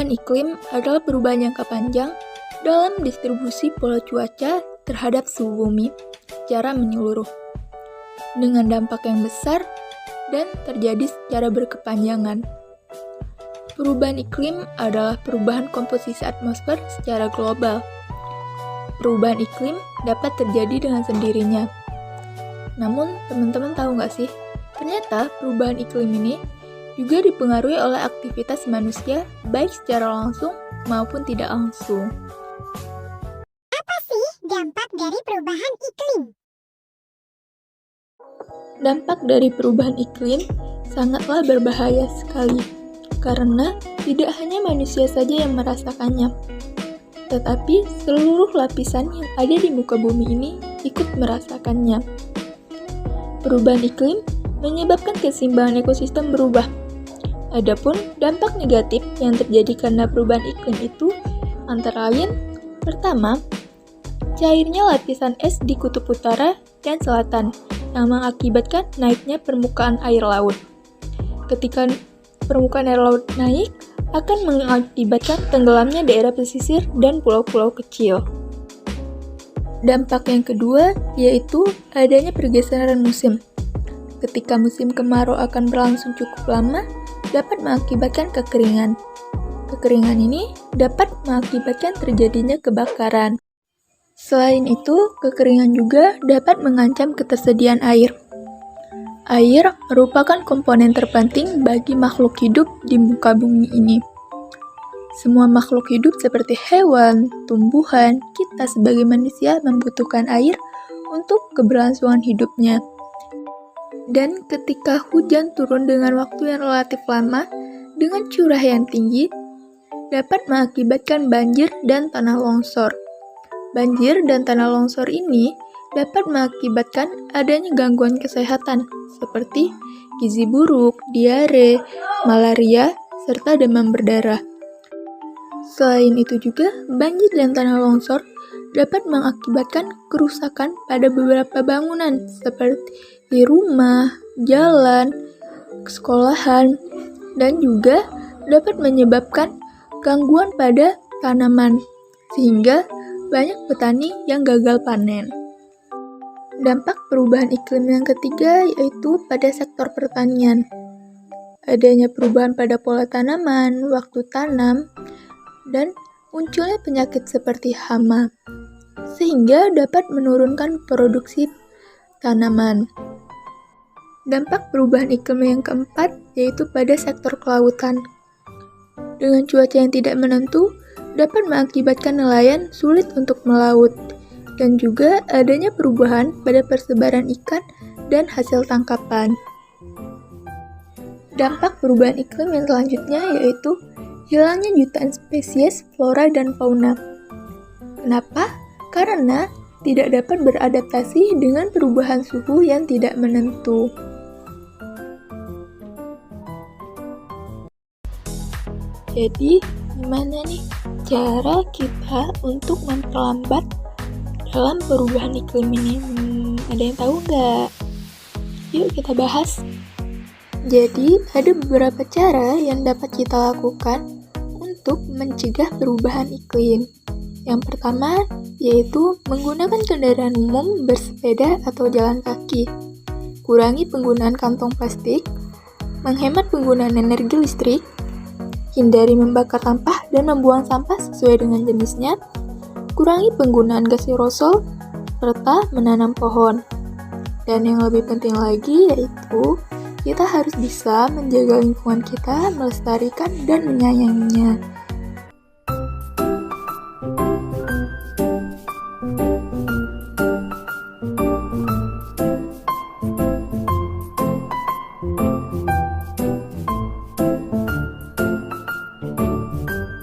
Perubahan iklim adalah perubahan jangka panjang dalam distribusi pola cuaca terhadap suhu bumi secara menyeluruh, dengan dampak yang besar dan terjadi secara berkepanjangan. Perubahan iklim adalah perubahan komposisi atmosfer secara global. Perubahan iklim dapat terjadi dengan sendirinya. Namun, teman-teman tahu nggak sih, ternyata perubahan iklim ini juga dipengaruhi oleh aktivitas manusia, baik secara langsung maupun tidak langsung. Apa sih dampak dari perubahan iklim? Dampak dari perubahan iklim sangatlah berbahaya sekali, karena tidak hanya manusia saja yang merasakannya, tetapi seluruh lapisan yang ada di muka bumi ini ikut merasakannya. Perubahan iklim menyebabkan keseimbangan ekosistem berubah. Adapun dampak negatif yang terjadi karena perubahan iklim itu antara lain, pertama, cairnya lapisan es di kutub utara dan selatan yang mengakibatkan naiknya permukaan air laut. Ketika permukaan air laut naik, akan mengakibatkan tenggelamnya daerah pesisir dan pulau-pulau kecil. Dampak yang kedua yaitu adanya pergeseran musim. Ketika musim kemarau akan berlangsung cukup lama, dapat mengakibatkan kekeringan. Kekeringan ini dapat mengakibatkan terjadinya kebakaran. Selain itu, kekeringan juga dapat mengancam ketersediaan air. Air merupakan komponen terpenting bagi makhluk hidup di muka bumi ini. Semua makhluk hidup seperti hewan, tumbuhan, kita sebagai manusia membutuhkan air untuk keberlangsungan hidupnya. Dan ketika hujan turun dengan waktu yang relatif lama, dengan curah yang tinggi, dapat mengakibatkan banjir dan tanah longsor. Banjir dan tanah longsor ini dapat mengakibatkan adanya gangguan kesehatan, seperti gizi buruk, diare, malaria, serta demam berdarah. Selain itu juga, banjir dan tanah longsor dapat mengakibatkan kerusakan pada beberapa bangunan, seperti rumah, jalan, sekolahan, dan juga dapat menyebabkan gangguan pada tanaman, sehingga banyak petani yang gagal panen. Dampak perubahan iklim yang ketiga yaitu pada sektor pertanian. Adanya perubahan pada pola tanaman, waktu tanam, dan munculnya penyakit seperti hama, sehingga dapat menurunkan produksi tanaman. Dampak perubahan iklim yang keempat yaitu pada sektor kelautan. Dengan cuaca yang tidak menentu, dapat mengakibatkan nelayan sulit untuk melaut, dan juga adanya perubahan pada persebaran ikan dan hasil tangkapan. Dampak perubahan iklim yang selanjutnya yaitu hilangnya jutaan spesies flora dan fauna. Kenapa? Karena tidak dapat beradaptasi dengan perubahan suhu yang tidak menentu. Jadi, gimana nih cara kita untuk memperlambat dalam perubahan iklim ini? Ada yang tahu nggak? Yuk kita bahas. Jadi, ada beberapa cara yang dapat kita lakukan untuk mencegah perubahan iklim. Yang pertama, yaitu menggunakan kendaraan umum, bersepeda, atau jalan kaki. Kurangi penggunaan kantong plastik, menghemat penggunaan energi listrik, hindari membakar sampah dan membuang sampah sesuai dengan jenisnya, kurangi penggunaan gas aerosol, serta menanam pohon. Dan yang lebih penting lagi yaitu kita harus bisa menjaga lingkungan kita, melestarikan dan menyayanginya.